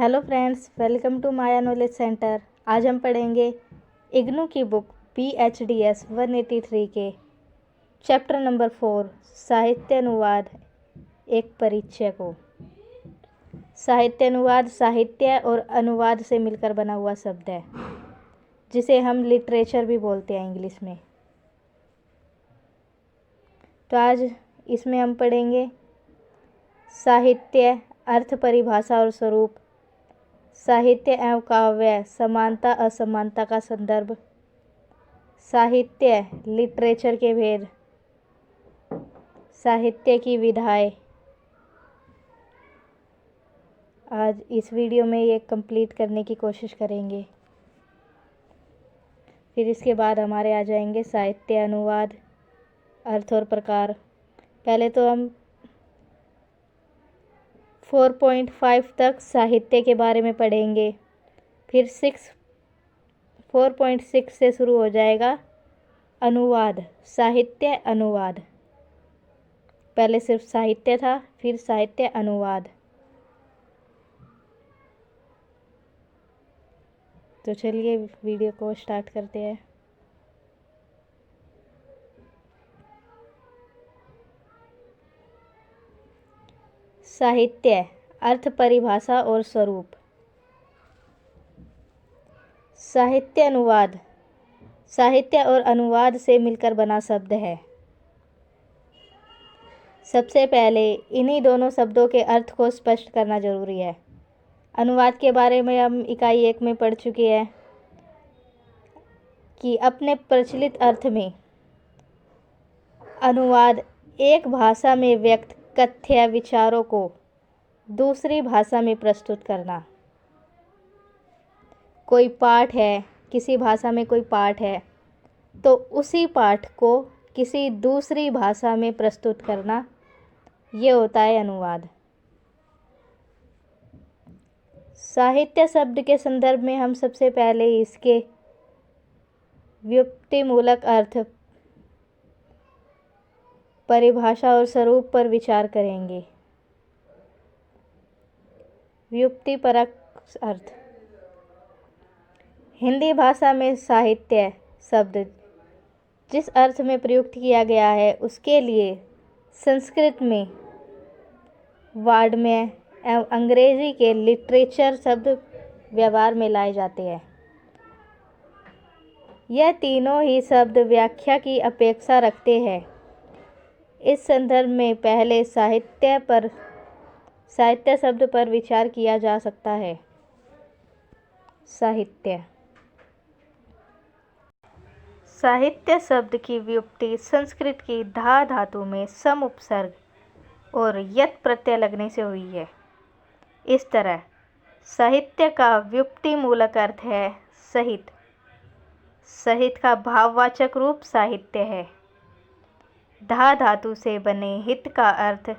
Hello friends, welcome to Maya knowledge centre. आज हम पढ़ेंगे इग्नू की बुक PHDS 183 के चैप्टर नंबर 4 साहित्य अनुवाद एक परिचय को। साहित्य अनुवाद साहित्य और अनुवाद से मिलकर बना हुआ शब्द है, जिसे हम लिटरेचर भी बोलते हैं इंग्लिश में। तो आज इसमें हम पढ़ेंगे साहित्य, अर्थ, परिभाषा और स्वरूप, साहित्य एवं काव्य, समानता असमानता का संदर्भ, साहित्य लिटरेचर के भेद, साहित्य की विधाएं। आज इस वीडियो में ये कंप्लीट करने की कोशिश करेंगे। फिर इसके बाद हमारे आ जाएंगे साहित्य अनुवाद, अर्थ और प्रकार। पहले तो हम 4.5 तक साहित्य के बारे में पढ़ेंगे, फिर 4.6 से शुरू हो जाएगा अनुवाद, साहित्य अनुवाद। पहले सिर्फ साहित्य था, फिर साहित्य अनुवाद। तो चलिए वीडियो को स्टार्ट करते हैं। साहित्य, अर्थ, परिभाषा और स्वरूप। साहित्य अनुवाद साहित्य और अनुवाद से मिलकर बना शब्द है। सबसे पहले इन्हीं दोनों शब्दों के अर्थ को स्पष्ट करना जरूरी है। अनुवाद के बारे में हम इकाई 1 में पढ़ चुके हैं कि अपने प्रचलित अर्थ में अनुवाद एक भाषा में व्यक्त कथ्य विचारों को दूसरी भाषा में प्रस्तुत करना। कोई पाठ है, किसी भाषा में कोई पाठ है, तो उसी पाठ को किसी दूसरी भाषा में प्रस्तुत करना, ये होता है अनुवाद। साहित्य शब्द के संदर्भ में हम सबसे पहले इसके व्युत्पत्तिमूलक अर्थ, परिभाषा और स्वरूप पर विचार करेंगे। व्युत्पत्तिपरक अर्थ। हिंदी भाषा में साहित्य शब्द जिस अर्थ में प्रयुक्त किया गया है, उसके लिए संस्कृत में वाङ्मय एवं अंग्रेजी के लिटरेचर शब्द व्यवहार में लाए जाते हैं। यह तीनों ही शब्द व्याख्या की अपेक्षा रखते हैं। इस संदर्भ में पहले साहित्य शब्द पर विचार किया जा सकता है। साहित्य शब्द की व्युत्पत्ति संस्कृत की धा धातु में सम उपसर्ग और यत् प्रत्यय लगने से हुई है। इस तरह साहित्य का व्युत्पत्तिमूलक अर्थ है सहित। सहित का भाववाचक रूप साहित्य है। धा धातु से बने हित का अर्थ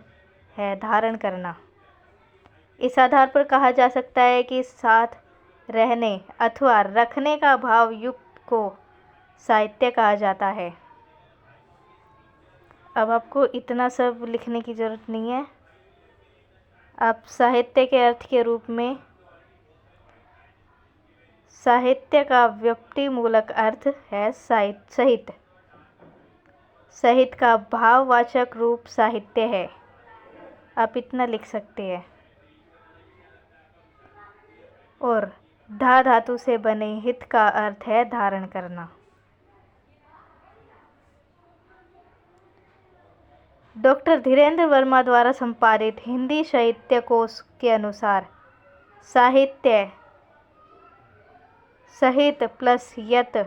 है धारण करना। इस आधार पर कहा जा सकता है कि साथ रहने अथवा रखने का भाव युक्त को साहित्य कहा जाता है। अब आपको इतना सब लिखने की ज़रूरत नहीं है। आप साहित्य के अर्थ के रूप में साहित्य का व्युत्पत्तिमूलक अर्थ है सहित। सहित का भाववाचक रूप साहित्य है। आप इतना लिख सकते हैं। और धा धातु से बने हित का अर्थ है धारण करना। डॉक्टर धीरेन्द्र वर्मा द्वारा संपादित हिंदी साहित्य कोश के अनुसार साहित्य सहित प्लस यत्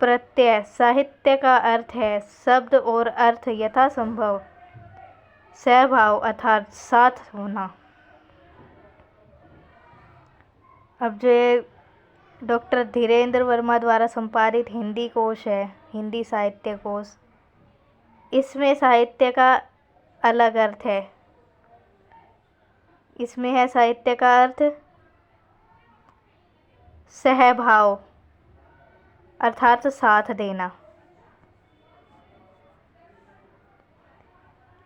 प्रत्यय साहित्य का अर्थ है शब्द और अर्थ यथासंभव सहभाव अर्थात साथ होना। अब जो ये डॉक्टर धीरेन्द्र वर्मा द्वारा संपादित हिंदी कोश है, हिंदी साहित्य कोश, इसमें साहित्य का अलग अर्थ है। इसमें है साहित्य का अर्थ सहभाव अर्थात साथ देना।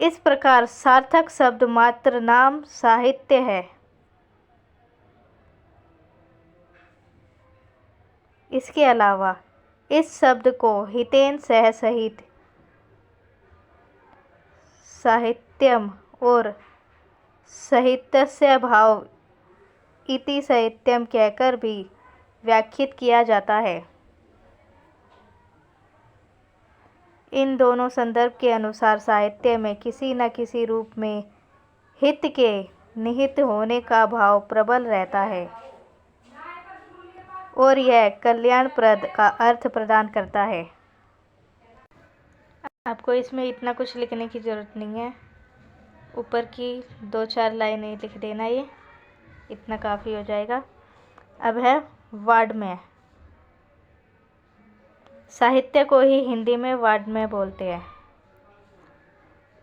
इस प्रकार सार्थक शब्द मात्र नाम साहित्य है इसके अलावा इस शब्द को हितेन सह सहित साहित्यम और साहित्यस्य भाव इति साहित्यम कहकर भी व्याख्यात किया जाता है। इन दोनों संदर्भ के अनुसार साहित्य में किसी न किसी रूप में हित के निहित होने का भाव प्रबल रहता है और यह कल्याणप्रद का अर्थ प्रदान करता है। आपको इसमें इतना कुछ लिखने की ज़रूरत नहीं है, ऊपर की 2-4 लाइनें लिख देना, ये इतना काफ़ी हो जाएगा। अब है वाङ्मय। साहित्य को ही हिंदी में वाङ्मय बोलते हैं।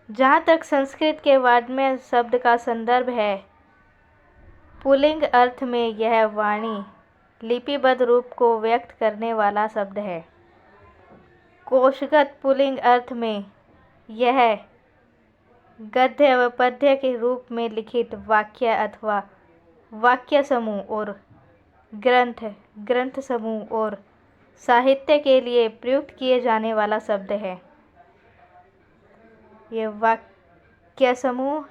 जहाँ तक संस्कृत के वाङ्मय शब्द का संदर्भ है, पुल्लिंग अर्थ में यह वाणी लिपिबद्ध रूप को व्यक्त करने वाला शब्द है। कोशगत पुल्लिंग अर्थ में यह गद्य व पद्य के रूप में लिखित वाक्य अथवा वाक्य समूह और ग्रंथ समूह और साहित्य के लिए प्रयुक्त किए जाने वाला शब्द है। ये वाक्य समूह,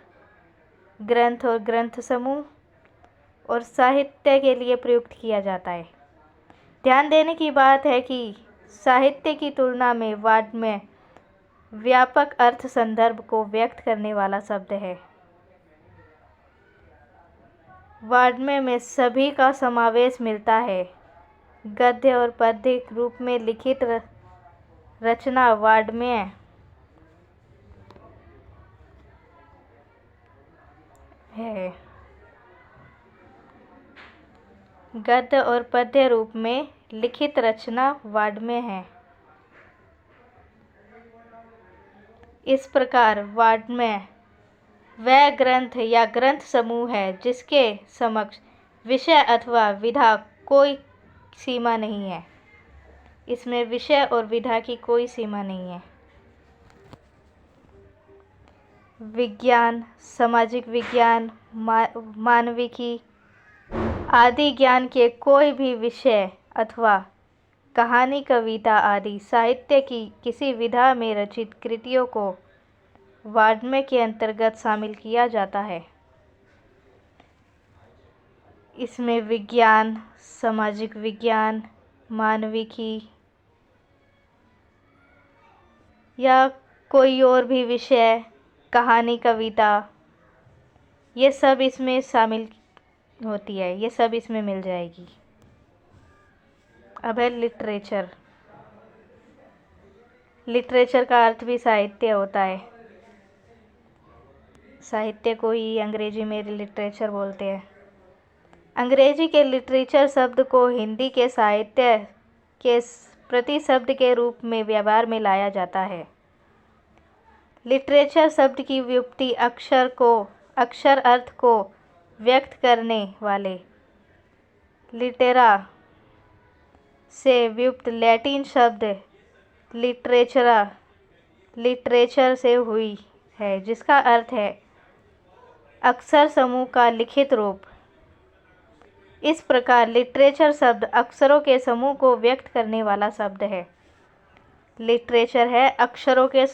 ग्रंथ और ग्रंथ समूह और साहित्य के लिए प्रयुक्त किया जाता है। ध्यान देने की बात है कि साहित्य की तुलना में वाङ्मय व्यापक अर्थ संदर्भ को व्यक्त करने वाला शब्द है। वाङ्मय में सभी का समावेश मिलता है। गद्य और पद्य रूप में लिखित रचना वाङ्मय है। गद्य और पद्य रूप में लिखित रचना वाङ्मय है। इस प्रकार वाङ्मय वह ग्रंथ या ग्रंथ समूह है जिसके समक्ष विषय अथवा विधा कोई सीमा नहीं है। इसमें विषय और विधा की कोई सीमा नहीं है। विज्ञान, सामाजिक विज्ञान, मानविकी आदि ज्ञान के कोई भी विषय अथवा कहानी, कविता आदि साहित्य की किसी विधा में रचित कृतियों को वाङ्मय के अंतर्गत शामिल किया जाता है। इसमें विज्ञान, सामाजिक विज्ञान, मानविकी या कोई और भी विषय, कहानी, कविता, ये सब इसमें शामिल होती है, ये सब इसमें मिल जाएगी। अब है लिटरेचर। लिटरेचर का अर्थ भी साहित्य होता है। साहित्य को ही अंग्रेजी में लिटरेचर बोलते हैं। अंग्रेजी के लिटरेचर शब्द को हिंदी के साहित्य के प्रतिशब्द के रूप में व्यवहार में लाया जाता है। लिटरेचर शब्द की व्युत्पत्ति अक्षर अर्थ को व्यक्त करने वाले लिटेरा से व्युत्पत्त लैटिन शब्द लिटरेचर से हुई है, जिसका अर्थ है अक्षर समूह का लिखित रूप। इस प्रकार लिटरेचर शब्द अक्षरों के समूह को व्यक्त करने वाला शब्द है। लिटरेचर है अक्षरों के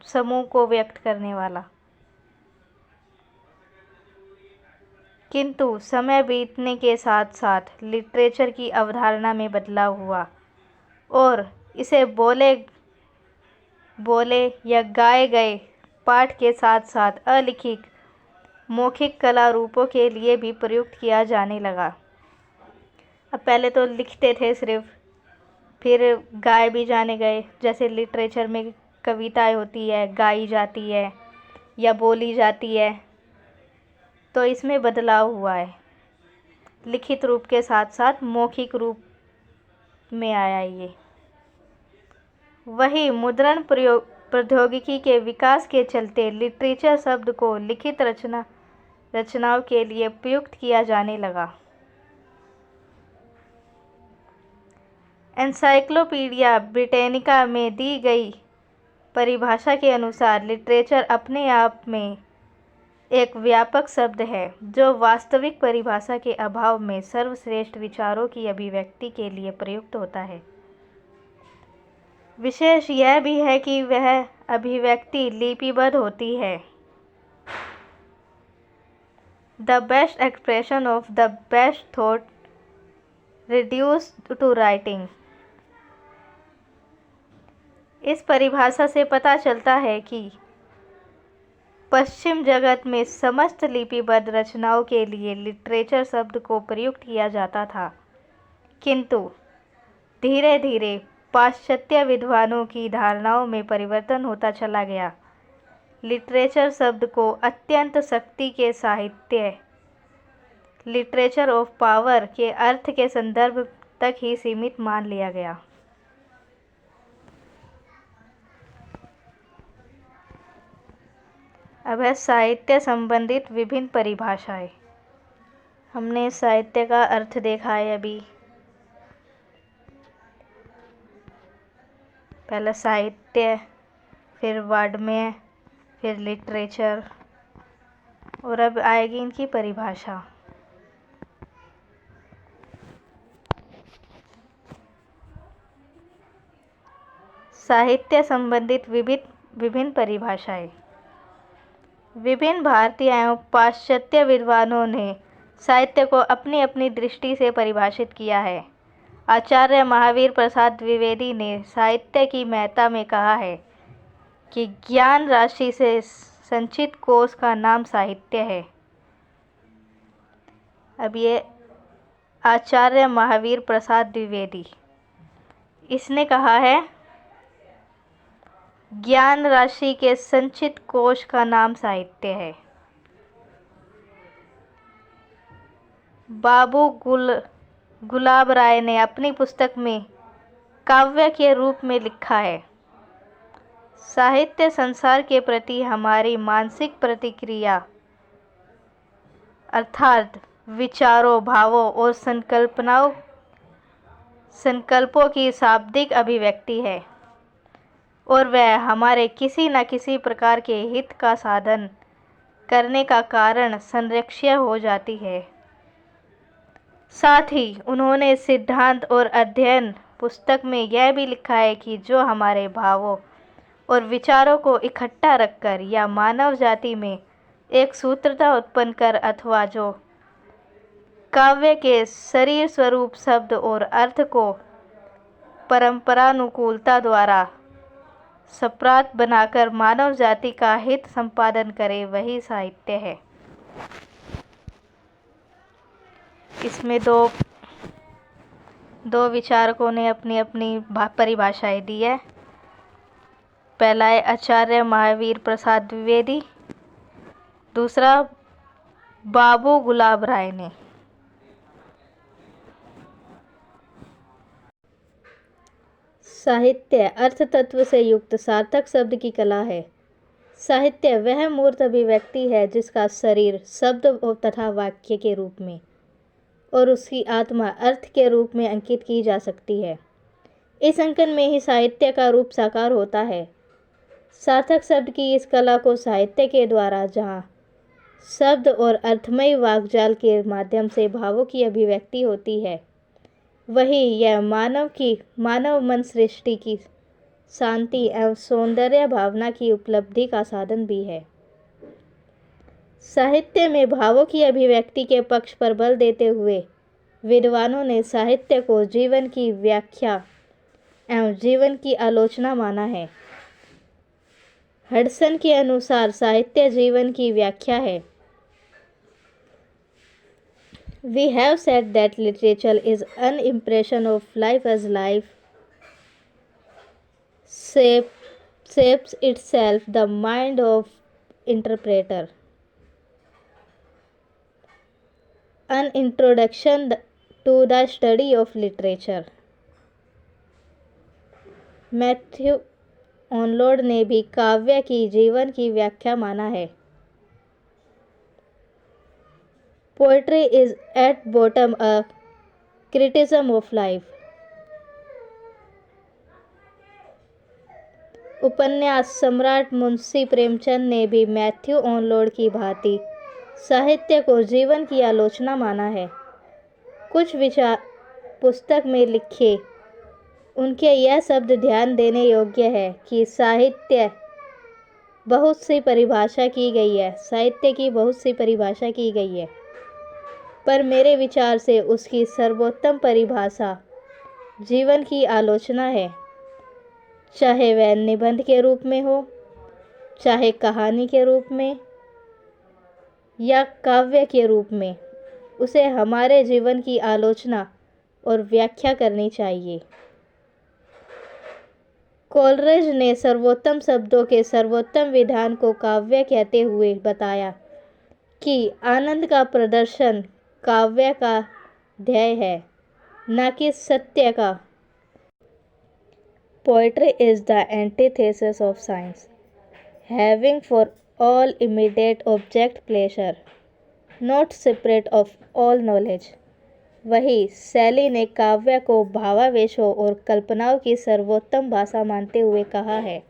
समूह को व्यक्त करने वाला। किंतु समय बीतने के साथ साथ लिटरेचर की अवधारणा में बदलाव हुआ और इसे बोले या गाए गए पाठ के साथ साथ अलिखित मौखिक कला रूपों के लिए भी प्रयुक्त किया जाने लगा। अब पहले तो लिखते थे सिर्फ, फिर गाए भी जाने गए। जैसे लिटरेचर में कविताएं होती है, गाई जाती है या बोली जाती है, तो इसमें बदलाव हुआ है। लिखित रूप के साथ साथ मौखिक रूप में आया ये। वही मुद्रण प्रौद्योगिकी के विकास के चलते लिटरेचर शब्द को लिखित रचनाओं के लिए प्रयुक्त किया जाने लगा। एनसाइक्लोपीडिया ब्रिटानिका में दी गई परिभाषा के अनुसार लिटरेचर अपने आप में एक व्यापक शब्द है जो वास्तविक परिभाषा के अभाव में सर्वश्रेष्ठ विचारों की अभिव्यक्ति के लिए प्रयुक्त होता है। विशेष यह भी है कि वह अभिव्यक्ति लिपिबद्ध होती है। The best expression of the best thought reduced to writing. इस परिभाषा से पता चलता है कि पश्चिम जगत में समस्त लिपिबद्ध रचनाओं के लिए लिटरेचर शब्द को प्रयुक्त किया जाता था, किंतु धीरे धीरे पाश्चात्य विद्वानों की धारणाओं में परिवर्तन होता चला गया। लिटरेचर शब्द को अत्यंत शक्ति के साहित्य, लिटरेचर ऑफ पावर के अर्थ के संदर्भ तक ही सीमित मान लिया गया। अब है साहित्य संबंधित विभिन्न परिभाषाएं। हमने साहित्य का अर्थ देखा है अभी। पहला साहित्य, फिर वाङ्मय, फिर लिटरेचर, और अब आएगी इनकी परिभाषा। साहित्य संबंधित विभिन्न परिभाषाएं। विभिन्न भारतीय एवं पाश्चात्य विद्वानों ने साहित्य को अपनी अपनी दृष्टि से परिभाषित किया है। आचार्य महावीर प्रसाद द्विवेदी ने साहित्य की महत्ता में कहा है कि ज्ञान राशि से संचित कोश का नाम साहित्य है। अब ये आचार्य महावीर प्रसाद द्विवेदी, इसने कहा है ज्ञान राशि के संचित कोश का नाम साहित्य है। बाबू गुलाब राय ने अपनी पुस्तक में काव्य के रूप में लिखा है, साहित्य संसार के प्रति हमारी मानसिक प्रतिक्रिया अर्थात विचारों, भावों और संकल्पों की शाब्दिक अभिव्यक्ति है, और वह हमारे किसी न किसी प्रकार के हित का साधन करने का कारण संरक्ष्य हो जाती है। साथ ही उन्होंने सिद्धांत और अध्ययन पुस्तक में यह भी लिखा है कि जो हमारे भावों और विचारों को इकट्ठा रखकर या मानव जाति में एक सूत्रता उत्पन्न कर अथवा जो काव्य के शरीर स्वरूप शब्द और अर्थ को परंपरानुकूलता द्वारा सप्रात बनाकर मानव जाति का हित संपादन करे, वही साहित्य है। इसमें दो विचारकों ने अपनी अपनी परिभाषाएं दी है। पहला है आचार्य महावीर प्रसाद द्विवेदी, दूसरा बाबू गुलाब राय ने। साहित्य अर्थ तत्व से युक्त सार्थक शब्द की कला है। साहित्य वह मूर्त अभिव्यक्ति है जिसका शरीर शब्द तथा वाक्य के रूप में और उसकी आत्मा अर्थ के रूप में अंकित की जा सकती है। इस अंकन में ही साहित्य का रूप साकार होता है। सार्थक शब्द की इस कला को साहित्य के द्वारा जहाँ शब्द और अर्थमय वाक्जाल के माध्यम से भावों की अभिव्यक्ति होती है, वही यह मानव मन सृष्टि की शांति एवं सौंदर्य भावना की उपलब्धि का साधन भी है। साहित्य में भावों की अभिव्यक्ति के पक्ष पर बल देते हुए विद्वानों ने साहित्य को जीवन की व्याख्या एवं जीवन की आलोचना माना है। हडसन के अनुसार साहित्य जीवन की व्याख्या है। We have said that literature is an impression of life as life shapes itself the mind of interpreter. An introduction to the study of literature. Matthew onload ने भी काव्य की जीवन की व्याख्या माना है। Poetry is at bottom a criticism of life. उपन्यास सम्राट मुंशी प्रेमचंद ने भी मैथ्यू ऑनलोड की भांति साहित्य को जीवन की आलोचना माना है। कुछ विचार पुस्तक में लिखे उनके यह शब्द ध्यान देने योग्य है कि साहित्य की बहुत सी परिभाषा की गई है, पर मेरे विचार से उसकी सर्वोत्तम परिभाषा जीवन की आलोचना है। चाहे वह निबंध के रूप में हो, चाहे कहानी के रूप में या काव्य के रूप में, उसे हमारे जीवन की आलोचना और व्याख्या करनी चाहिए। कोलरिज ने सर्वोत्तम शब्दों के सर्वोत्तम विधान को काव्य कहते हुए बताया कि आनंद का प्रदर्शन काव्य का ध्येय है, न कि सत्य का। Poetry is the antithesis of science, having for all immediate object pleasure, not separate of all knowledge। वही शैली ने काव्य को भावावेशों और कल्पनाओं की सर्वोत्तम भाषा मानते हुए कहा है,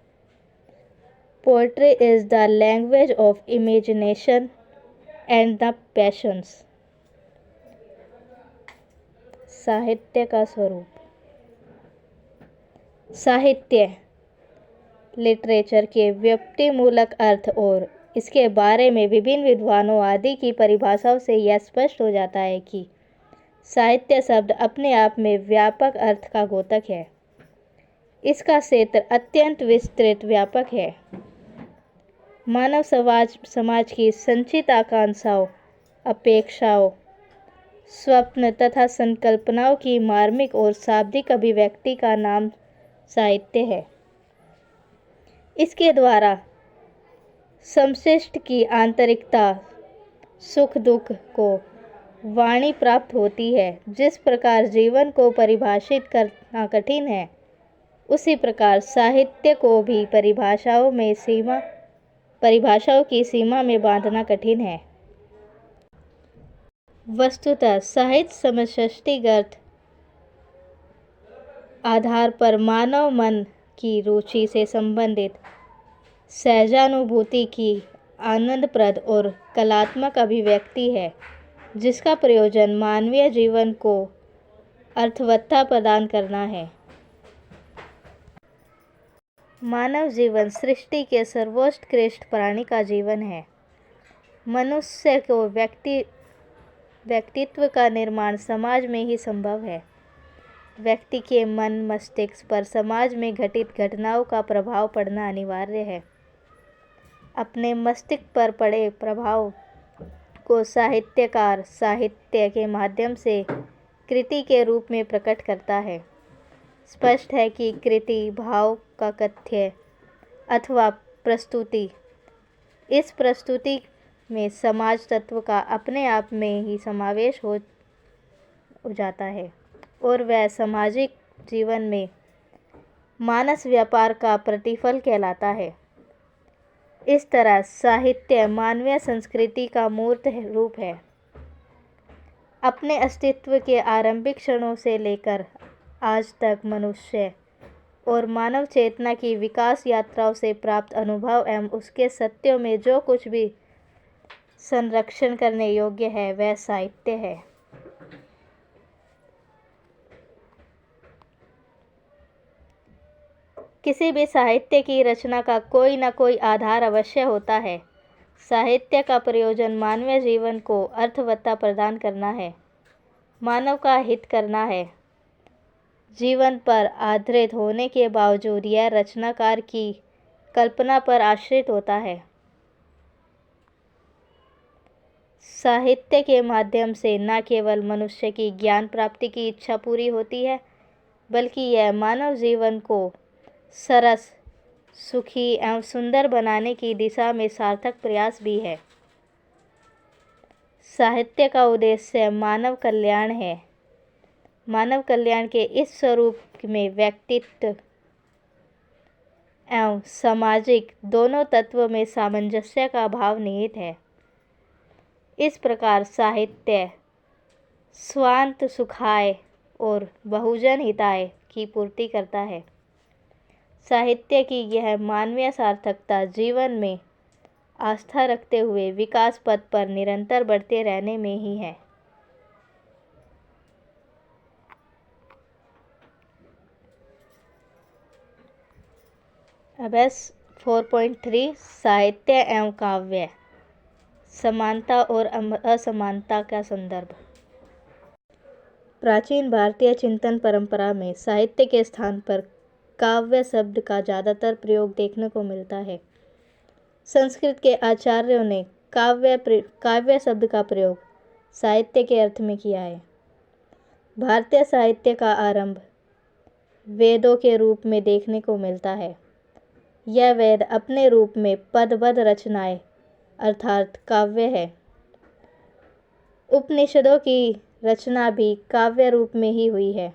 Poetry is the language of imagination and the passions। साहित्य का स्वरूप। साहित्य लिटरेचर के व्युत्पत्तिमूलक अर्थ और इसके बारे में विभिन्न विद्वानों आदि की परिभाषाओं से यह स्पष्ट हो जाता है कि साहित्य शब्द अपने आप में व्यापक अर्थ का द्योतक है। इसका क्षेत्र अत्यंत विस्तृत व्यापक है। मानव समाज की संचित आकांक्षाओं, अपेक्षाओं, स्वप्न तथा संकल्पनाओं की मार्मिक और शाब्दिक अभिव्यक्ति का नाम साहित्य है। इसके द्वारा समष्टि की आंतरिकता, सुख दुख को वाणी प्राप्त होती है। जिस प्रकार जीवन को परिभाषित करना कठिन है, उसी प्रकार साहित्य को भी परिभाषाओं की सीमा में बांधना कठिन है। वस्तुतः साहित्य समष्टिगत आधार पर मानव मन की रुचि से संबंधित सहजानुभूति की आनंदप्रद और कलात्मक अभिव्यक्ति है, जिसका प्रयोजन मानवीय जीवन को अर्थवत्ता प्रदान करना है। मानव जीवन सृष्टि के सर्वोत्कृष्ट प्राणी का जीवन है। मनुष्य को व्यक्तित्व का निर्माण समाज में ही संभव है। व्यक्ति के मन मस्तिष्क पर समाज में घटित घटनाओं का प्रभाव पड़ना अनिवार्य है। अपने मस्तिष्क पर पड़े प्रभाव को साहित्यकार साहित्य के माध्यम से कृति के रूप में प्रकट करता है। स्पष्ट है कि कृति भाव का कथ्य अथवा प्रस्तुति, इस प्रस्तुति में समाज तत्व का अपने आप में ही समावेश हो जाता है और वह सामाजिक जीवन में मानस व्यापार का प्रतिफल कहलाता है। इस तरह साहित्य मानवीय संस्कृति का मूर्त रूप है। अपने अस्तित्व के आरंभिक क्षणों से लेकर आज तक मनुष्य और मानव चेतना की विकास यात्राओं से प्राप्त अनुभव एवं उसके सत्यों में जो कुछ भी संरक्षण करने योग्य है, वह साहित्य है। किसी भी साहित्य की रचना का कोई न कोई आधार अवश्य होता है। साहित्य का प्रयोजन मानवीय जीवन को अर्थवत्ता प्रदान करना है, मानव का हित करना है। जीवन पर आधारित होने के बावजूद यह रचनाकार की कल्पना पर आश्रित होता है। साहित्य के माध्यम से न केवल मनुष्य की ज्ञान प्राप्ति की इच्छा पूरी होती है, बल्कि यह मानव जीवन को सरस, सुखी एवं सुंदर बनाने की दिशा में सार्थक प्रयास भी है। साहित्य का उद्देश्य मानव कल्याण है। मानव कल्याण के इस स्वरूप में व्यक्तित्व एवं सामाजिक दोनों तत्वों में सामंजस्य का भाव निहित है। इस प्रकार साहित्य स्वांत सुखाय और बहुजन हिताय की पूर्ति करता है। साहित्य की यह मानवीय सार्थकता जीवन में आस्था रखते हुए विकास पथ पर निरंतर बढ़ते रहने में ही है। अभ्यास 4.3 साहित्य एवं काव्य, समानता और असमानता का संदर्भ। प्राचीन भारतीय चिंतन परंपरा में साहित्य के स्थान पर काव्य शब्द का ज़्यादातर प्रयोग देखने को मिलता है। संस्कृत के आचार्यों ने काव्य शब्द का प्रयोग साहित्य के अर्थ में किया है। भारतीय साहित्य का आरंभ वेदों के रूप में देखने को मिलता है। यह वेद अपने रूप में पदबद्ध रचनाएं अर्थात काव्य है। उपनिषदों की रचना भी काव्य रूप में ही हुई है।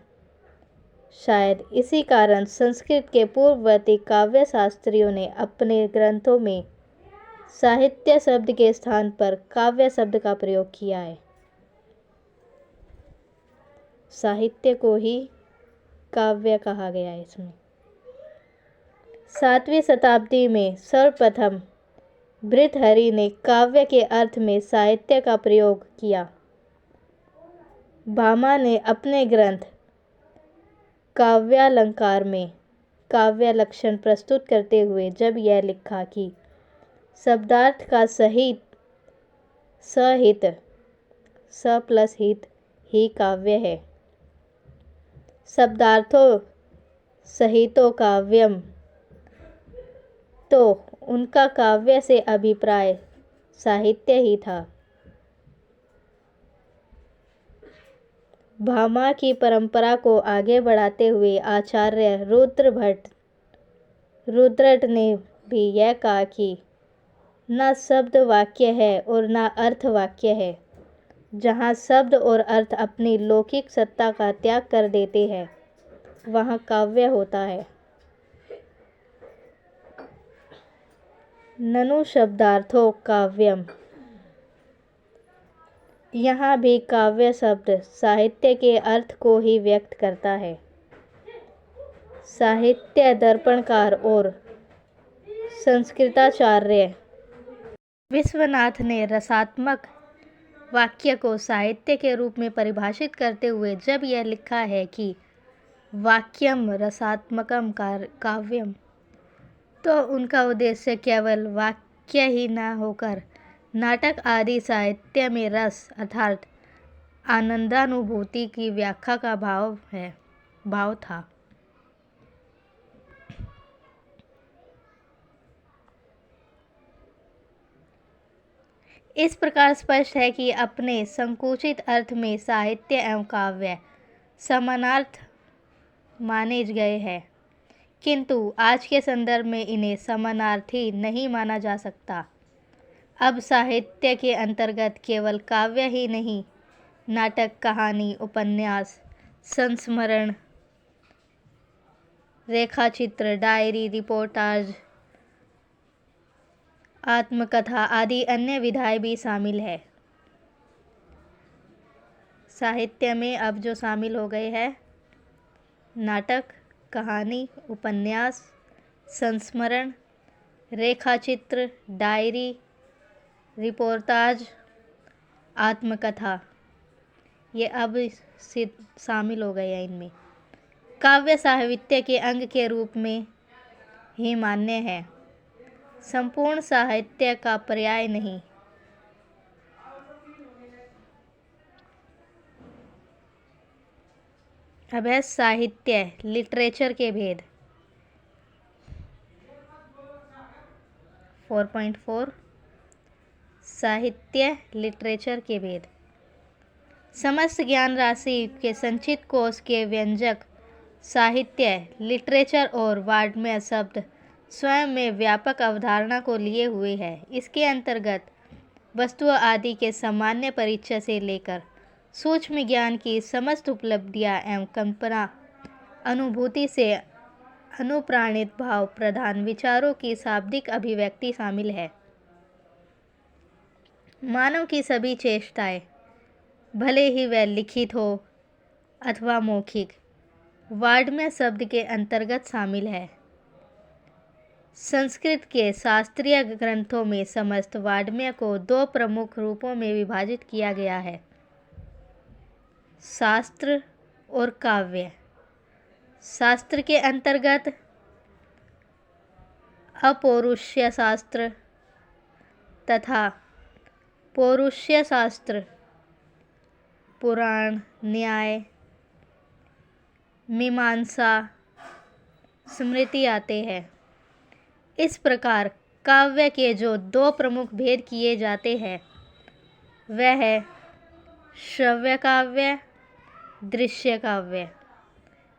शायद इसी कारण संस्कृत के पूर्ववर्ती काव्य शास्त्रियों ने अपने ग्रंथों में साहित्य शब्द के स्थान पर काव्य शब्द का प्रयोग किया है। साहित्य को ही काव्य कहा गया है। इसमें 7वीं शताब्दी में सर्वप्रथम भर्तृहरि ने काव्य के अर्थ में साहित्य का प्रयोग किया। भामा ने अपने ग्रंथ काव्यालंकार में काव्य लक्षण प्रस्तुत करते हुए जब यह लिखा कि शब्दार्थ का सहित स प्लस हित ही काव्य है, शब्दार्थों सहितो काव्यम, तो उनका काव्य से अभिप्राय साहित्य ही था। भामा की परंपरा को आगे बढ़ाते हुए आचार्य रुद्रट ने भी यह कहा कि न शब्द वाक्य है और न अर्थ वाक्य है। जहाँ शब्द और अर्थ अपनी लौकिक सत्ता का त्याग कर देते हैं वहाँ काव्य होता है। ननु शब्दार्थो काव्यम, यहाँ भी काव्य शब्द साहित्य के अर्थ को ही व्यक्त करता है। साहित्य दर्पणकार और संस्कृताचार्य विश्वनाथ ने रसात्मक वाक्य को साहित्य के रूप में परिभाषित करते हुए जब यह लिखा है कि वाक्यम रसात्मकम काव्यम, तो उनका उद्देश्य केवल वाक्य ही न होकर नाटक आदि साहित्य में रस अर्थात आनंदानुभूति की व्याख्या का भाव था। इस प्रकार स्पष्ट है कि अपने संकुचित अर्थ में साहित्य एवं काव्य समानार्थ माने गए हैं, किंतु आज के संदर्भ में इन्हें समानार्थी नहीं माना जा सकता। अब साहित्य के अंतर्गत केवल काव्य ही नहीं, नाटक, कहानी, उपन्यास, संस्मरण, रेखाचित्र, डायरी, रिपोर्टाज, आत्मकथा आदि अन्य विधाएं भी शामिल है। साहित्य में अब जो शामिल हो गए हैं नाटक, कहानी, उपन्यास, संस्मरण, रेखाचित्र, डायरी, रिपोर्टाज, आत्मकथा, ये अब शामिल हो गए हैं। इनमें काव्य साहित्य के अंग के रूप में ही मान्य है, संपूर्ण साहित्य का पर्याय नहीं। अब है साहित्य लिटरेचर के भेद। 4.4 साहित्य लिटरेचर के भेद। समस्त ज्ञान राशि के संचित कोश के व्यंजक साहित्य, लिटरेचर और वाङ्मय शब्द स्वयं में व्यापक अवधारणा को लिए हुए है। इसके अंतर्गत वस्तुओं आदि के सामान्य परिचय से लेकर सूक्ष्म ज्ञान की समस्त उपलब्धियां एवं कल्पना अनुभूति से अनुप्राणित भाव प्रधान विचारों की शाब्दिक अभिव्यक्ति शामिल है। मानव की सभी चेष्टाएं, भले ही वह लिखित हो अथवा मौखिक, वाङ्मय शब्द के अंतर्गत शामिल है। संस्कृत के शास्त्रीय ग्रंथों में समस्त वाङ्मय को दो प्रमुख रूपों में विभाजित किया गया है, शास्त्र और काव्य। शास्त्र के अंतर्गत अपौरुष्य शास्त्र तथा पौरुष्य शास्त्र, पुराण, न्याय, मीमांसा, स्मृति आते हैं। इस प्रकार काव्य के जो दो प्रमुख भेद किए जाते हैं वह है श्रव्य काव्य, दृश्य काव्य।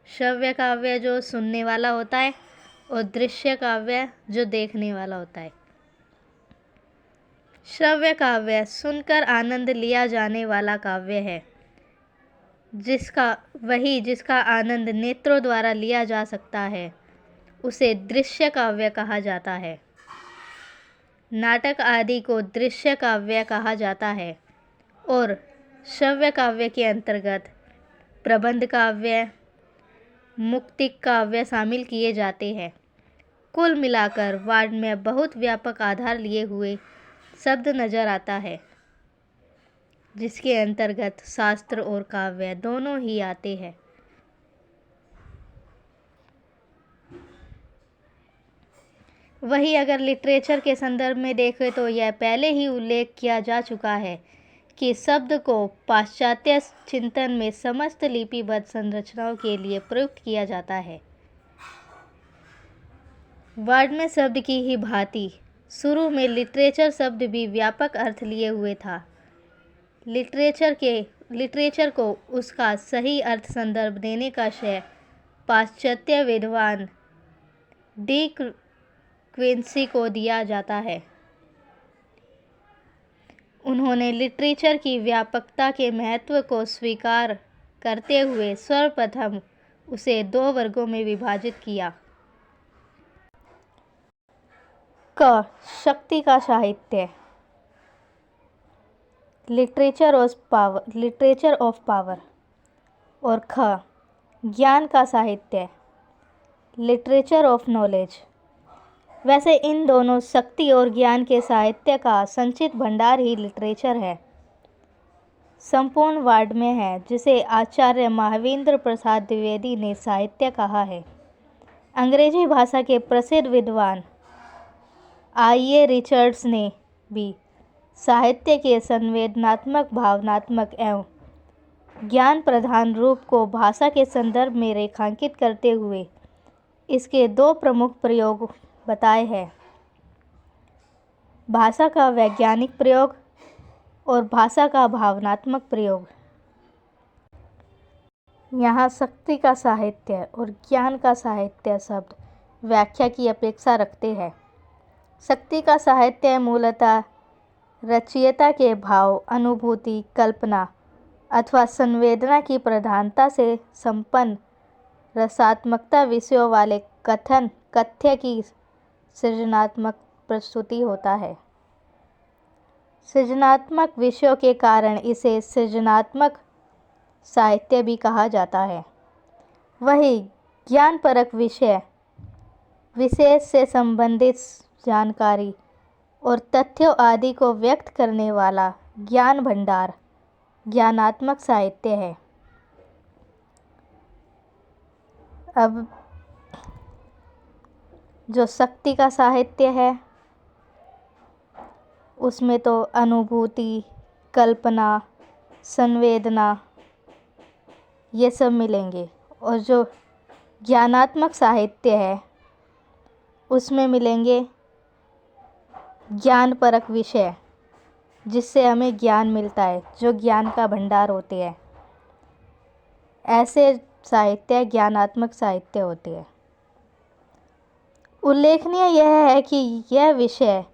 श्रव्य काव्य जो सुनने वाला होता है और दृश्य काव्य जो देखने वाला होता है। श्रव्य काव्य सुनकर आनंद लिया जाने वाला काव्य है, जिसका आनंद नेत्रों द्वारा लिया जा सकता है, उसे दृश्य काव्य कहा जाता है। नाटक आदि को दृश्य काव्य कहा जाता है और श्रव्य काव्य के अंतर्गत प्रबंध काव्य, मुक्तिक काव्य शामिल किए जाते हैं। कुल मिलाकर वाङ्मय बहुत व्यापक आधार लिए हुए शब्द नजर आता है, जिसके अंतर्गत शास्त्र और काव्य दोनों ही आते हैं। वही अगर लिटरेचर के संदर्भ में देखें तो यह पहले ही उल्लेख किया जा चुका है कि शब्द को पाश्चात्य चिंतन में समस्त लिपिबद्ध संरचनाओं के लिए प्रयुक्त किया जाता है। वाङ्मय शब्द की ही भांति शुरू में लिटरेचर शब्द भी व्यापक अर्थ लिए हुए था। लिटरेचर को उसका सही अर्थ संदर्भ देने का श्रेय पाश्चात्य विद्वान डी क्विंसी को दिया जाता है। उन्होंने लिटरेचर की व्यापकता के महत्व को स्वीकार करते हुए सर्वप्रथम उसे दो वर्गों में विभाजित किया। क. शक्ति का साहित्य, लिटरेचर ऑफ पावर, और ख. ज्ञान का साहित्य, लिटरेचर ऑफ नॉलेज। वैसे इन दोनों शक्ति और ज्ञान के साहित्य का संचित भंडार ही लिटरेचर है, संपूर्ण वाङ्मय है, जिसे आचार्य महावींद्र प्रसाद द्विवेदी ने साहित्य कहा है। अंग्रेजी भाषा के प्रसिद्ध विद्वान I.A. रिचर्ड्स ने भी साहित्य के संवेदनात्मक, भावनात्मक एवं ज्ञान प्रधान रूप को भाषा के संदर्भ में रेखांकित करते हुए इसके दो प्रमुख प्रयोग बताए हैं, भाषा का वैज्ञानिक प्रयोग और भाषा का भावनात्मक प्रयोग। यहाँ शक्ति का साहित्य और ज्ञान का साहित्य शब्द व्याख्या की अपेक्षा रखते हैं। शक्ति का साहित्य मूलतः रचयिता के भाव, अनुभूति, कल्पना अथवा संवेदना की प्रधानता से संपन्न रसात्मकता विषयों वाले कथ्य की सृजनात्मक प्रस्तुति होता है। सृजनात्मक विषयों के कारण इसे सृजनात्मक साहित्य भी कहा जाता है। वही ज्ञानपरक विशेष से संबंधित जानकारी और तथ्यों आदि को व्यक्त करने वाला ज्ञान भंडार ज्ञानात्मक साहित्य है। अब जो शक्ति का साहित्य है उसमें तो अनुभूति, कल्पना, संवेदना ये सब मिलेंगे, और जो ज्ञानात्मक साहित्य है उसमें मिलेंगे ज्ञानपरक विषय, जिससे हमें ज्ञान मिलता है, जो ज्ञान का भंडार होते हैं। ऐसे साहित्य ज्ञानात्मक साहित्य होते हैं। उल्लेखनीय यह है कि यह विषय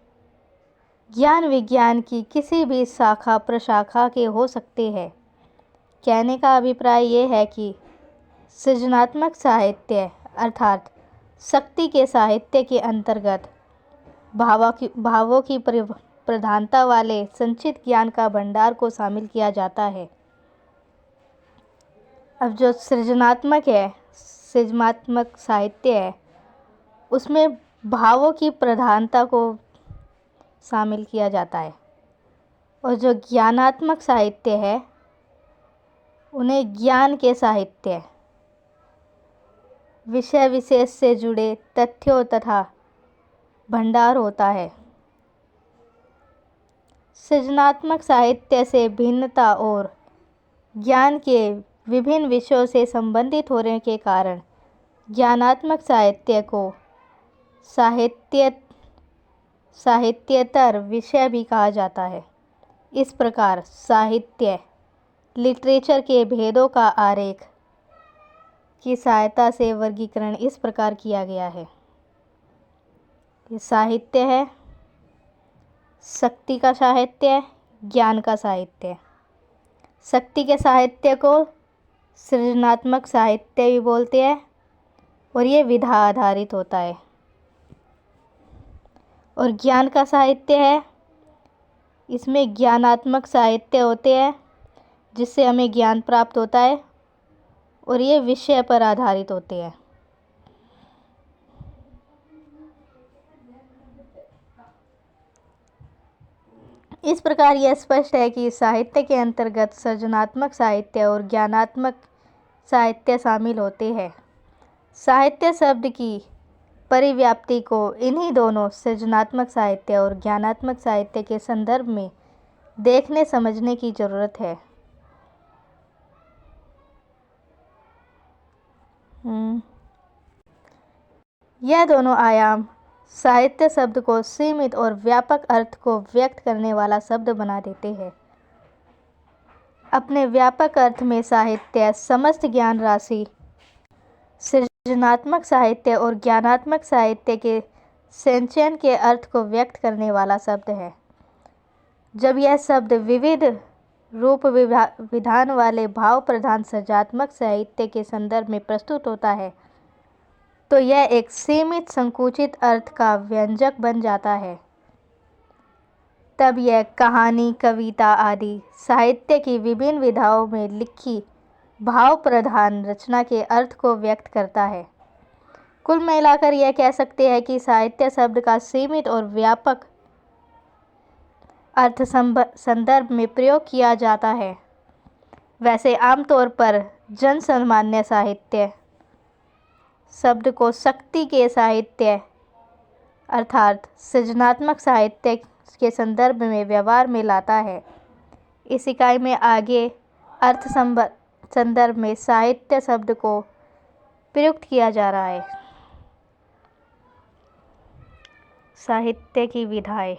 ज्ञान विज्ञान की किसी भी शाखा प्रशाखा के हो सकते हैं। कहने का अभिप्राय यह है कि सृजनात्मक साहित्य अर्थात शक्ति के साहित्य के अंतर्गत भावों की प्रधानता वाले संचित ज्ञान का भंडार को शामिल किया जाता है। अब जो सृजनात्मक साहित्य है उसमें भावों की प्रधानता को शामिल किया जाता है। और जो ज्ञानात्मक साहित्य है उन्हें ज्ञान के साहित्य, विषय विशेष से जुड़े तथ्यों तथा भंडार होता है। सृजनात्मक साहित्य से भिन्नता और ज्ञान के विभिन्न विषयों से संबंधित होने के कारण ज्ञानात्मक साहित्य को साहित्येतर विषय भी कहा जाता है। इस प्रकार साहित्य लिटरेचर के भेदों का आरेख की सहायता से वर्गीकरण इस प्रकार किया गया है। ये साहित्य है शक्ति का साहित्य, ज्ञान का साहित्य। शक्ति के साहित्य को सृजनात्मक साहित्य भी बोलते हैं और ये विधा आधारित होता है। और ज्ञान का साहित्य है, इसमें ज्ञानात्मक साहित्य होते हैं जिससे हमें ज्ञान प्राप्त होता है और ये विषय पर आधारित होते हैं। इस प्रकार यह स्पष्ट है कि साहित्य के अंतर्गत सृजनात्मक साहित्य और ज्ञानात्मक साहित्य शामिल होते हैं। साहित्य शब्द की परिव्याप्ति को इन्हीं दोनों सृजनात्मक साहित्य और ज्ञानात्मक साहित्य के संदर्भ में देखने समझने की जरूरत है। यह दोनों आयाम साहित्य शब्द को सीमित और व्यापक अर्थ को व्यक्त करने वाला शब्द बना देते हैं। अपने व्यापक अर्थ में साहित्य समस्त ज्ञान राशि, सृजनात्मक साहित्य और ज्ञानात्मक साहित्य के संचयन के अर्थ को व्यक्त करने वाला शब्द है। जब यह शब्द विविध रूप विधान वाले भाव प्रधान सृजनात्मक साहित्य के संदर्भ में प्रस्तुत होता है तो यह एक सीमित संकुचित अर्थ का व्यंजक बन जाता है। तब यह कहानी, कविता आदि साहित्य की विभिन्न विधाओं में लिखी भाव प्रधान रचना के अर्थ को व्यक्त करता है। कुल मिलाकर यह कह सकते हैं कि साहित्य शब्द का सीमित और व्यापक अर्थ संदर्भ में प्रयोग किया जाता है। वैसे आमतौर पर जन सामान्य साहित्य शब्द को शक्ति के साहित्य अर्थात सृजनात्मक साहित्य के संदर्भ में व्यवहार में लाता है। इस इकाई में आगे अर्थ संदर्भ में साहित्य शब्द को प्रयुक्त किया जा रहा है। साहित्य की विधाएं।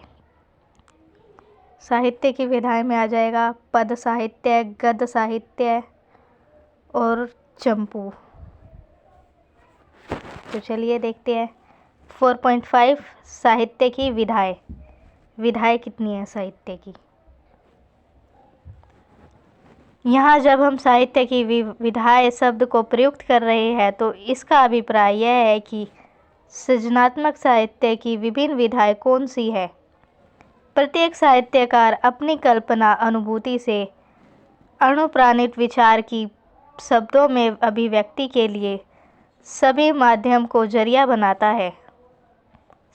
साहित्य की विधाएं में आ जाएगा पद साहित्य, गद्य साहित्य और चंपू। तो चलिए देखते हैं 4.5 साहित्य की विधाएं। विधाएं कितनी है साहित्य की? यहाँ जब हम साहित्य की विधाएं शब्द को प्रयुक्त कर रहे हैं तो इसका अभिप्राय यह है कि सृजनात्मक साहित्य की विभिन्न विधाएं कौन सी है। प्रत्येक साहित्यकार अपनी कल्पना अनुभूति से अनुप्राणित विचार की शब्दों में अभिव्यक्ति के लिए सभी माध्यम को जरिया बनाता है,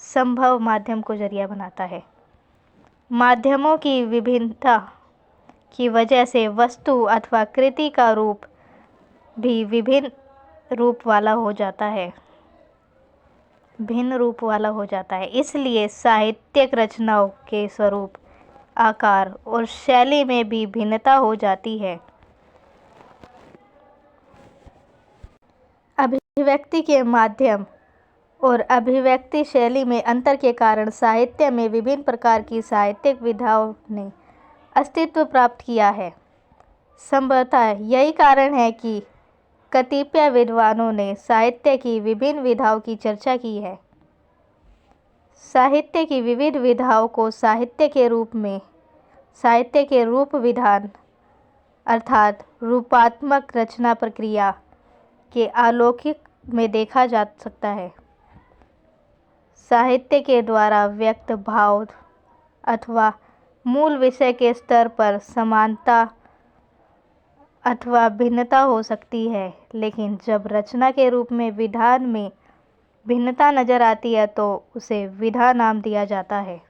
संभव माध्यम को जरिया बनाता है। माध्यमों की विभिन्नता की वजह से वस्तु अथवा कृति का रूप भी विभिन्न रूप वाला हो जाता है, भिन्न रूप वाला हो जाता है। इसलिए साहित्यिक रचनाओं के स्वरूप, आकार और शैली में भी भिन्नता हो जाती है। अभिव्यक्ति के माध्यम और अभिव्यक्ति शैली में अंतर के कारण साहित्य में विभिन्न प्रकार की साहित्यिक विधाओं ने अस्तित्व प्राप्त किया है। संभवतः यही कारण है कि कतिपय विद्वानों ने साहित्य की विभिन्न विधाओं की चर्चा की है। साहित्य की विविध विधाओं को साहित्य के रूप विधान अर्थात रूपात्मक रचना प्रक्रिया के आलोकिक में देखा जा सकता है। साहित्य के द्वारा व्यक्त भाव अथवा मूल विषय के स्तर पर समानता अथवा भिन्नता हो सकती है, लेकिन जब रचना के रूप में विधान में भिन्नता नजर आती है तो उसे विधा नाम दिया जाता है।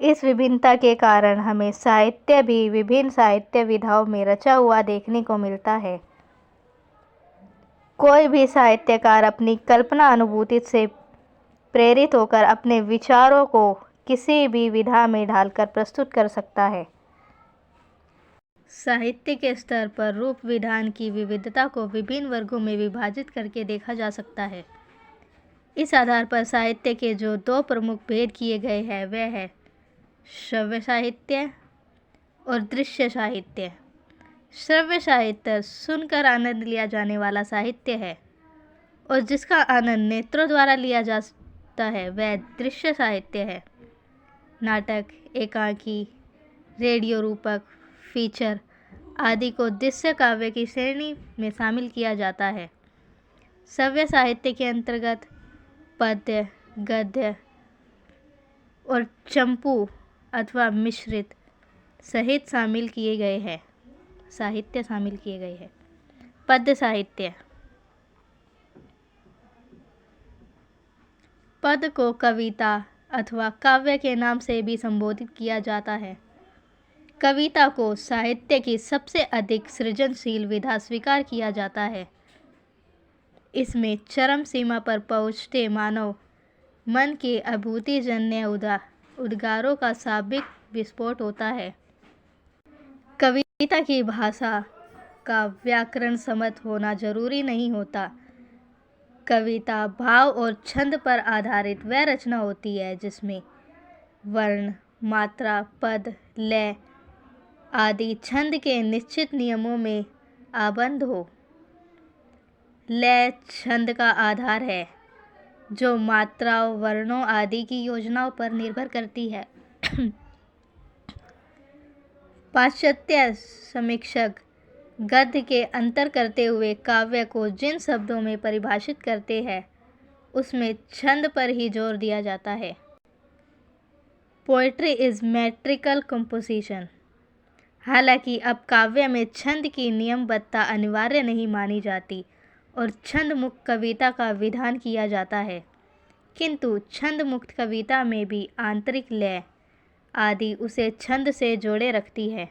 इस विभिन्नता के कारण हमें साहित्य भी विभिन्न साहित्य विधाओं में रचा हुआ देखने को मिलता है। कोई भी साहित्यकार अपनी कल्पना अनुभूति से प्रेरित होकर अपने विचारों को किसी भी विधा में ढालकर प्रस्तुत कर सकता है। साहित्य के स्तर पर रूप विधान की विविधता को विभिन्न वर्गों में विभाजित करके देखा जा सकता है। इस आधार पर साहित्य के जो दो प्रमुख भेद किए गए हैं वे है श्रव्य साहित्य और दृश्य साहित्य। श्रव्य साहित्य सुनकर आनंद लिया जाने वाला साहित्य है और जिसका आनंद नेत्रों द्वारा लिया जाता है वह दृश्य साहित्य है। नाटक, एकांकी, रेडियो रूपक, फीचर आदि को दृश्य काव्य की श्रेणी में शामिल किया जाता है। श्रव्य साहित्य के अंतर्गत पद्य, गद्य और चंपू अथवा मिश्रित साहित्य शामिल किए गए हैं। पद्य साहित्य। पद्य को कविता अथवा काव्य के नाम से भी संबोधित किया जाता है। कविता को साहित्य की सबसे अधिक सृजनशील विधा स्वीकार किया जाता है। इसमें चरम सीमा पर पहुँचते मानव मन के अनुभूतिजन्य उद्गारों का शाब्दिक विस्फोट होता है। कविता की भाषा का व्याकरण सम्मत होना जरूरी नहीं होता। कविता भाव और छंद पर आधारित वह रचना होती है जिसमें वर्ण, मात्रा, पद, लय आदि छंद के निश्चित नियमों में आबद्ध हो। लय छंद का आधार है जो मात्राओं, वर्णों आदि की योजनाओं पर निर्भर करती है। पाश्चात्य समीक्षक गद्य के अंतर करते हुए काव्य को जिन शब्दों में परिभाषित करते हैं उसमें छंद पर ही जोर दिया जाता है। Poetry is metrical composition. हालांकि अब काव्य में छंद की नियमबद्धता अनिवार्य नहीं मानी जाती और छंद मुक्त कविता का विधान किया जाता है, किंतु छंद मुक्त कविता में भी आंतरिक लय आदि उसे छंद से जोड़े रखती है।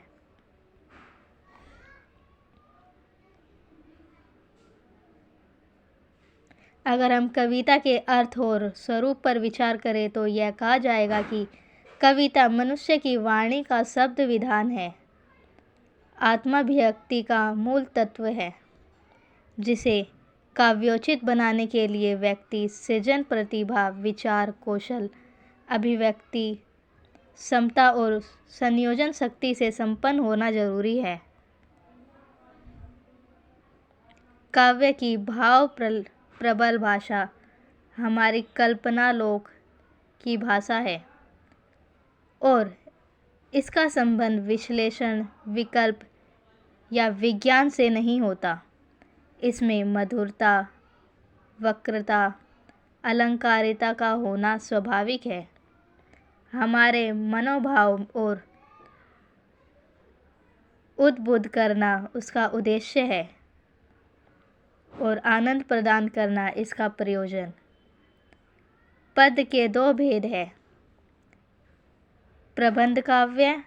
अगर हम कविता के अर्थ और स्वरूप पर विचार करें तो यह कहा जाएगा कि कविता मनुष्य की वाणी का शब्द विधान है, आत्माभिव्यक्ति का मूल तत्व है, जिसे काव्योचित बनाने के लिए व्यक्ति सृजन प्रतिभा, विचार कौशल, अभिव्यक्ति क्षमता और संयोजन शक्ति से संपन्न होना जरूरी है। काव्य की भाव प्रबल भाषा हमारी कल्पना लोक की भाषा है और इसका संबंध विश्लेषण, विकल्प या विज्ञान से नहीं होता। इसमें मधुरता, वक्रता, अलंकारिता का होना स्वाभाविक है। हमारे मनोभाव और उद्बुद्ध करना उसका उद्देश्य है और आनंद प्रदान करना इसका प्रयोजन। पद्य के दो भेद हैं, प्रबंध काव्य,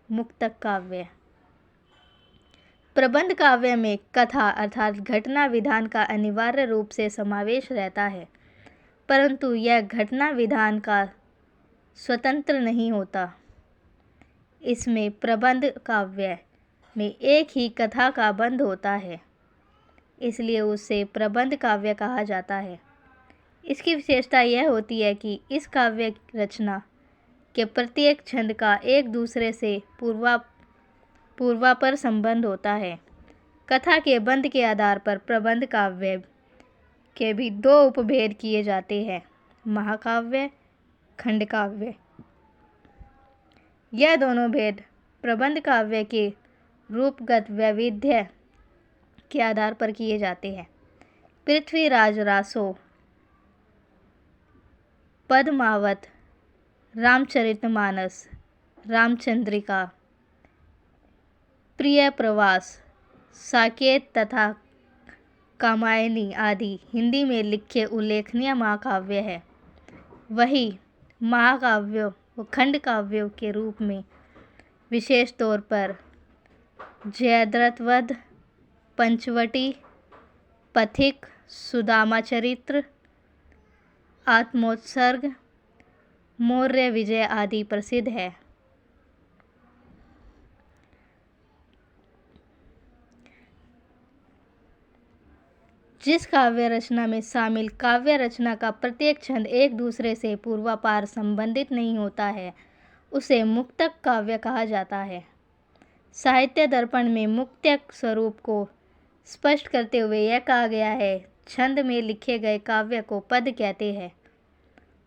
मुक्तक काव्य। प्रबंध काव्य में कथा अर्थात घटना विधान का अनिवार्य रूप से समावेश रहता है, परंतु यह घटना विधान का स्वतंत्र नहीं होता। इसमें प्रबंध काव्य में एक ही कथा का बंध होता है, इसलिए उसे प्रबंध काव्य कहा जाता है। इसकी विशेषता यह होती है कि इस काव्य रचना के प्रत्येक छंद का एक दूसरे से पूर्वापर संबंध होता है। कथा के बंध के आधार पर प्रबंध काव्य के भी दो उपभेद किए जाते हैं, महाकाव्य, खंड काव्य। यह दोनों भेद प्रबंध काव्य के रूपगत वैविध्य के आधार पर किए जाते हैं। पृथ्वीराज रासो, पद्मावत, रामचरितमानस, रामचंद्रिका, प्रिय प्रवास, साकेत तथा कामायनी आदि हिंदी में लिखे उल्लेखनीय महाकाव्य है। वही महाकाव्यों व खंड काव्यों के रूप में विशेष तौर पर जयद्रथ वध, पंचवटी, पथिक, सुदामा चरित्र, आत्मोत्सर्ग, मौर्य विजय आदि प्रसिद्ध है। जिस काव्य रचना में शामिल काव्य रचना का प्रत्येक छंद एक दूसरे से पूर्वापार संबंधित नहीं होता है, उसे मुक्तक काव्य कहा जाता है। साहित्य दर्पण में मुक्तक स्वरूप को स्पष्ट करते हुए यह कहा गया है, छंद में लिखे गए काव्य को पद कहते हैं,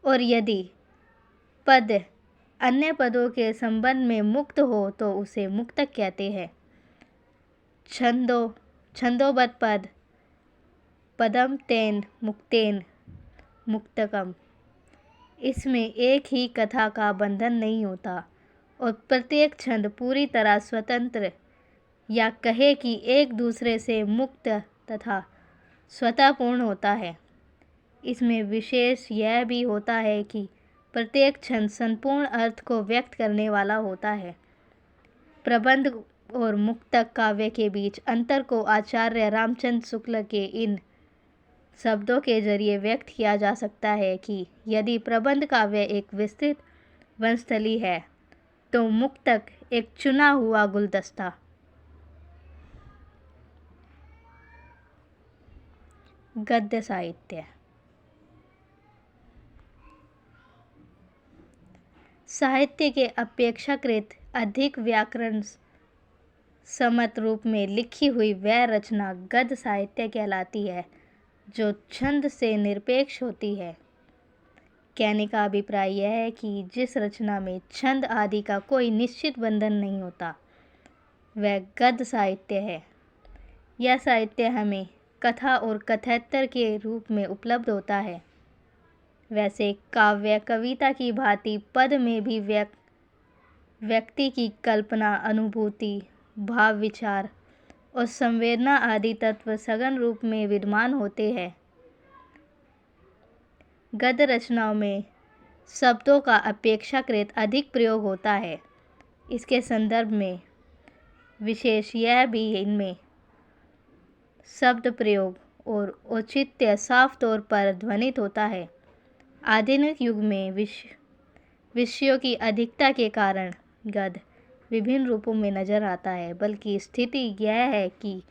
और यदि पद अन्य पदों के संबंध में मुक्त हो तो उसे मुक्तक कहते हैं। छंदोबद्ध पद पदम तेन मुक्तेन मुक्तकम। इसमें एक ही कथा का बंधन नहीं होता और प्रत्येक छंद पूरी तरह स्वतंत्र या कहे कि एक दूसरे से मुक्त तथा स्वतःपूर्ण होता है। इसमें विशेष यह भी होता है कि प्रत्येक छंद संपूर्ण अर्थ को व्यक्त करने वाला होता है। प्रबंध और मुक्तक काव्य के बीच अंतर को आचार्य रामचंद्र शुक्ल के इन शब्दों के जरिए व्यक्त किया जा सकता है कि यदि प्रबंध काव्य एक विस्तृत वनस्थली है तो मुक्तक एक चुना हुआ गुलदस्ता। गद्य साहित्य। साहित्य के अपेक्षाकृत अधिक व्याकरण सम्मत रूप में लिखी हुई वह रचना गद्य साहित्य कहलाती है जो छंद से निरपेक्ष होती है। कहने का अभिप्राय यह है कि जिस रचना में छंद आदि का कोई निश्चित बंधन नहीं होता वह गद्य साहित्य है। यह साहित्य हमें कथा और कथातर के रूप में उपलब्ध होता है। वैसे काव्य कविता की भांति पद में भी व्यक्ति की कल्पना, अनुभूति, भाव विचार और संवेदना आदि तत्व सघन रूप में विद्यमान होते हैं। गद्य रचनाओं में शब्दों का अपेक्षाकृत अधिक प्रयोग होता है। इसके संदर्भ में विशेष यह भी इनमें शब्द प्रयोग और औचित्य साफ तौर पर ध्वनित होता है। आधुनिक युग में विषयों की अधिकता के कारण गद्य विभिन्न रूपों में नजर आता है, बल्कि स्थिति यह है कि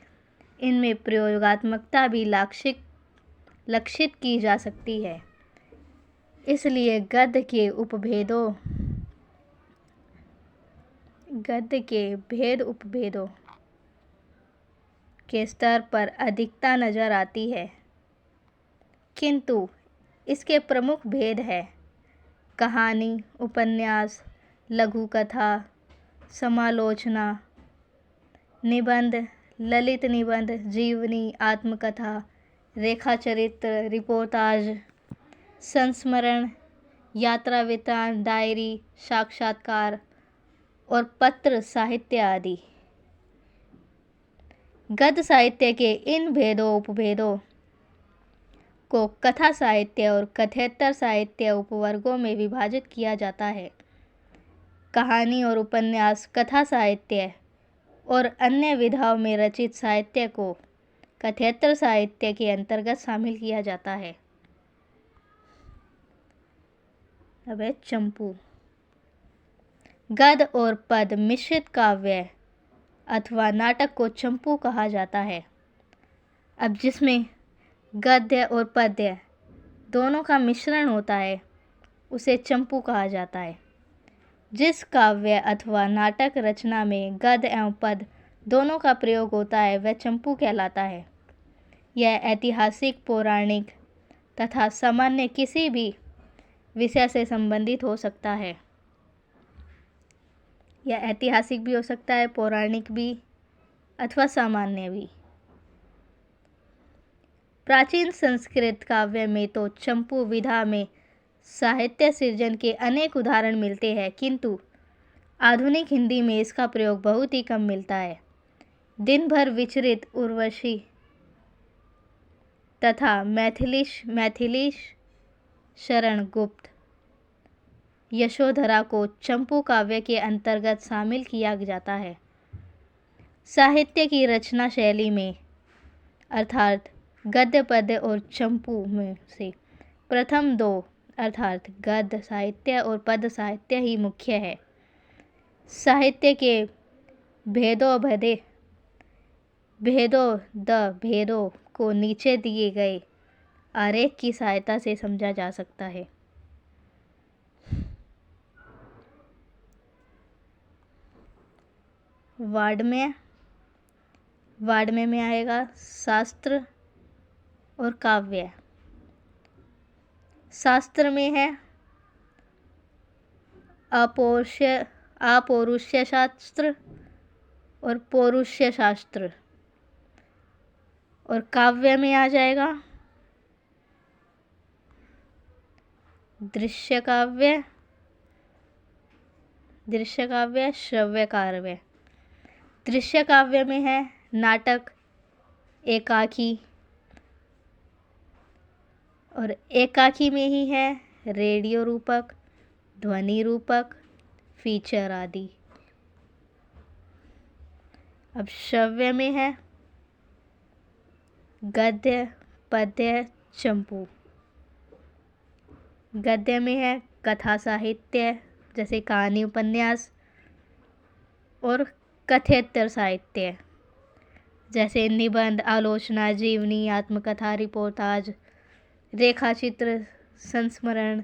इनमें प्रयोगात्मकता भी लक्षित की जा सकती है। इसलिए गद्य के भेद उपभेदों के स्तर पर अधिकता नजर आती है, किंतु इसके प्रमुख भेद है कहानी, उपन्यास, लघु कथा, समालोचना, निबंध, ललित निबंध, जीवनी, आत्मकथा, रेखा चरित्र, रिपोर्टाज, संस्मरण, यात्रा वृत्तांत, डायरी, साक्षात्कार और पत्र साहित्य आदि। गद्य साहित्य के इन भेदों उपभेदों को कथा साहित्य और कथेतर साहित्य उपवर्गों में विभाजित किया जाता है। कहानी और उपन्यास कथा साहित्य और अन्य विधाओं में रचित साहित्य को कथेतर साहित्य के अंतर्गत शामिल किया जाता है। अब है चंपू। गद्य और पद मिश्रित काव्य अथवा नाटक को चंपू कहा जाता है। अब जिसमें गद्य और पद्य दोनों का मिश्रण होता है उसे चंपू कहा जाता है। जिस काव्य अथवा नाटक रचना में गद्य एवं पद दोनों का प्रयोग होता है वह चंपू कहलाता है। यह ऐतिहासिक, पौराणिक तथा सामान्य किसी भी विषय से संबंधित हो सकता है। यह ऐतिहासिक भी हो सकता है, पौराणिक भी अथवा सामान्य भी। प्राचीन संस्कृत काव्य में तो चंपू विधा में साहित्य सृजन के अनेक उदाहरण मिलते हैं, किंतु आधुनिक हिंदी में इसका प्रयोग बहुत ही कम मिलता है। दिन भर विचरित उर्वशी तथा मैथिली शरण गुप्त यशोधरा को चंपू काव्य के अंतर्गत शामिल किया जाता है। साहित्य की रचना शैली में अर्थात गद्य पद्य और चंपू में से प्रथम दो अर्थात गद्य साहित्य और पद्य साहित्य ही मुख्य है। साहित्य के भेदों को नीचे दिए गए आरेख की सहायता से समझा जा सकता है। वाड्मय में आएगा शास्त्र और काव्य। शास्त्र में है अपौरुष्य शास्त्र और पौरुष्य शास्त्र, और काव्य में आ जाएगा दृश्य काव्य, श्रव्य काव्य। दृश्य काव्य में है नाटक, एकाकी, और एकाकी में ही है रेडियो रूपक, ध्वनि रूपक, फीचर आदि। अब श्रव्य में है गद्य, पद्य, चंपू। गद्य में है कथा साहित्य जैसे कहानी, उपन्यास, और कथेतर साहित्य जैसे निबंध, आलोचना, जीवनी, आत्मकथा, रिपोर्टाज, रेखाचित्र, संस्मरण,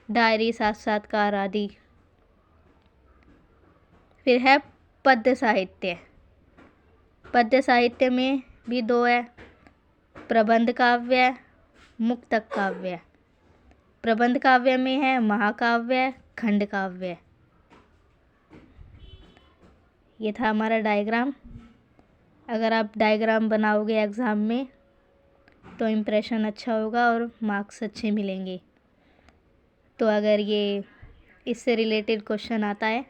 डायरी, साक्षात्कार आदि। फिर है पद्य साहित्य। पद्य साहित्य में भी दो है, प्रबंध काव्य, मुक्तक काव्य। प्रबंध काव्य में है महाकाव्य, खंड काव्य। ये था हमारा डायग्राम। अगर आप डायग्राम बनाओगे एग्ज़ाम में तो इम्प्रेशन अच्छा होगा और मार्क्स अच्छे मिलेंगे। तो अगर ये इससे रिलेटेड क्वेश्चन आता है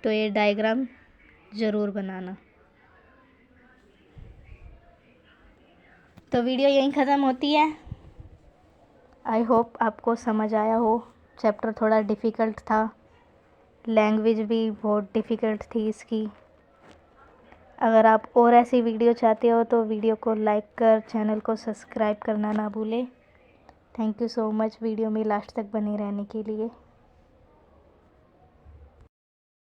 तो ये डायग्राम ज़रूर बनाना। तो वीडियो यहीं ख़त्म होती है। आई होप आपको समझ आया हो। चैप्टर थोड़ा डिफ़िकल्ट था, लैंग्वेज भी बहुत डिफ़िकल्ट थी इसकी। अगर आप और ऐसी वीडियो चाहते हो तो वीडियो को लाइक कर चैनल को सब्सक्राइब करना ना भूलें। Thank you so much video में लास्ट तक बने रहने के लिए।